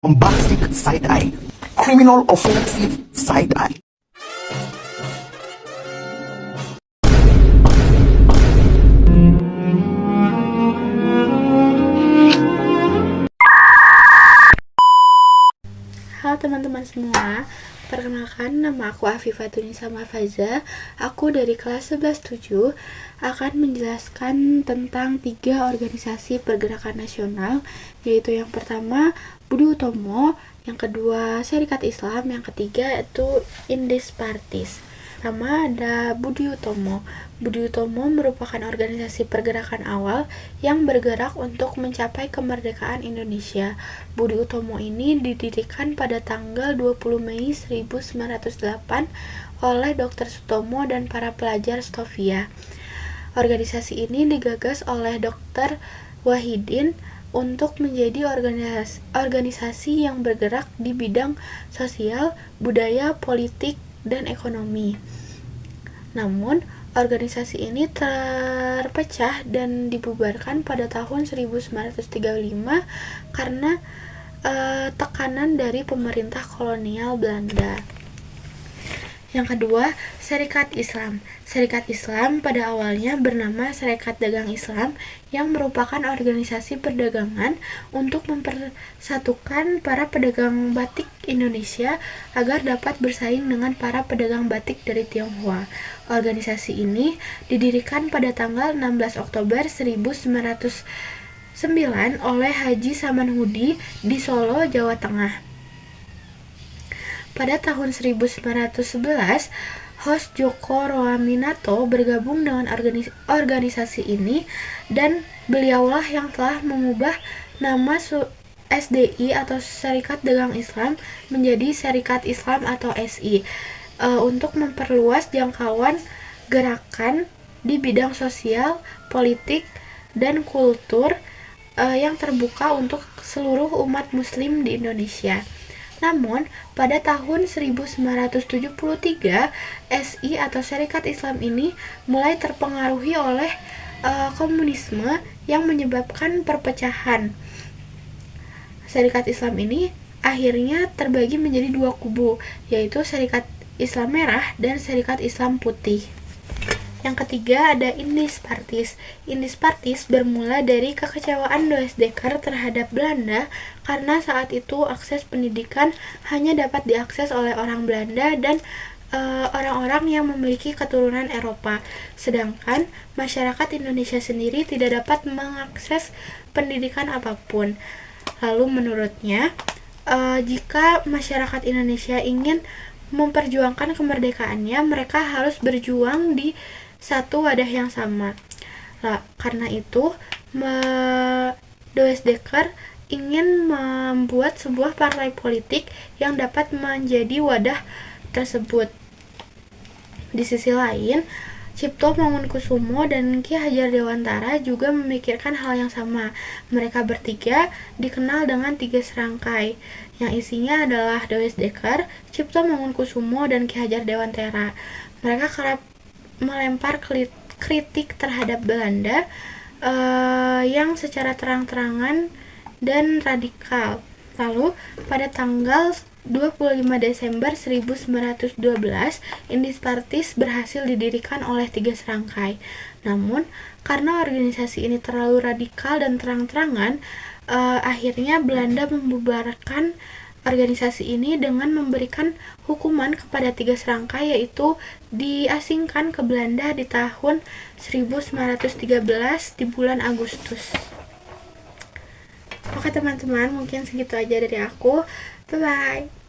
bombastic side-eye, criminal offensive side-eye. Halo teman-teman semua, perkenalkan nama aku Afifah Tunisa Mafaza. Aku dari kelas 11-7 akan menjelaskan tentang 3 organisasi pergerakan nasional, yaitu yang pertama Budi Utomo, yang kedua Serikat Islam, yang ketiga itu Indis Partis. Pertama ada Budi Utomo. Budi Utomo merupakan organisasi pergerakan awal yang bergerak untuk mencapai kemerdekaan Indonesia. Budi Utomo ini didirikan pada tanggal 20 Mei 1908 oleh Dr. Sutomo dan para pelajar Stovia. Organisasi ini digagas oleh Dr. Wahidin untuk menjadi organisasi yang bergerak di bidang sosial, budaya, politik, dan ekonomi. Namun, organisasi ini terpecah dan dibubarkan pada tahun 1935 karena tekanan dari pemerintah kolonial Belanda. Yang kedua, Serikat Islam. Serikat Islam pada awalnya bernama Serikat Dagang Islam yang merupakan organisasi perdagangan untuk mempersatukan para pedagang batik Indonesia agar dapat bersaing dengan para pedagang batik dari Tionghoa. Organisasi ini didirikan pada tanggal 16 Oktober 1909 oleh Haji Samanhudi di Solo, Jawa Tengah. Pada tahun 1911, Hos Djoko Roaminato bergabung dengan organisasi ini dan beliaulah yang telah mengubah nama SDI atau Serikat Dagang Islam menjadi Serikat Islam atau SI untuk memperluas jangkauan gerakan di bidang sosial, politik, dan kultur yang terbuka untuk seluruh umat muslim di Indonesia. Namun, pada tahun 1973, SI atau Serikat Islam ini mulai terpengaruhi oleh komunisme yang menyebabkan perpecahan. Serikat Islam ini akhirnya terbagi menjadi 2 kubu, yaitu Serikat Islam Merah dan Serikat Islam Putih. Yang ketiga ada Indis Partis. Indis Partis bermula dari kekecewaan Doesdekker terhadap Belanda karena saat itu akses pendidikan hanya dapat diakses oleh orang Belanda dan orang-orang yang memiliki keturunan Eropa, sedangkan masyarakat Indonesia sendiri tidak dapat mengakses pendidikan apapun. Lalu menurutnya, jika masyarakat Indonesia ingin memperjuangkan kemerdekaannya, mereka harus berjuang di satu wadah yang sama. Karena itu, Doesdekker ingin membuat sebuah partai politik yang dapat menjadi wadah tersebut. Di sisi lain, Cipto Mangunkusumo dan Ki Hajar Dewantara juga memikirkan hal yang sama. Mereka bertiga dikenal dengan 3 serangkai, yang isinya adalah Doesdekker, Cipto Mangunkusumo, dan Ki Hajar Dewantara. Mereka kerap melempar kritik terhadap Belanda yang secara terang-terangan dan radikal. Lalu, pada tanggal 25 Desember 1912, Indis Partis berhasil didirikan oleh 3 serangkai. Namun, karena organisasi ini terlalu radikal dan terang-terangan, akhirnya Belanda membubarkan organisasi ini dengan memberikan hukuman kepada 3 serangkai, yaitu diasingkan ke Belanda di tahun 1913 di bulan Agustus. Oke teman-teman, mungkin segitu aja dari aku. Bye-bye.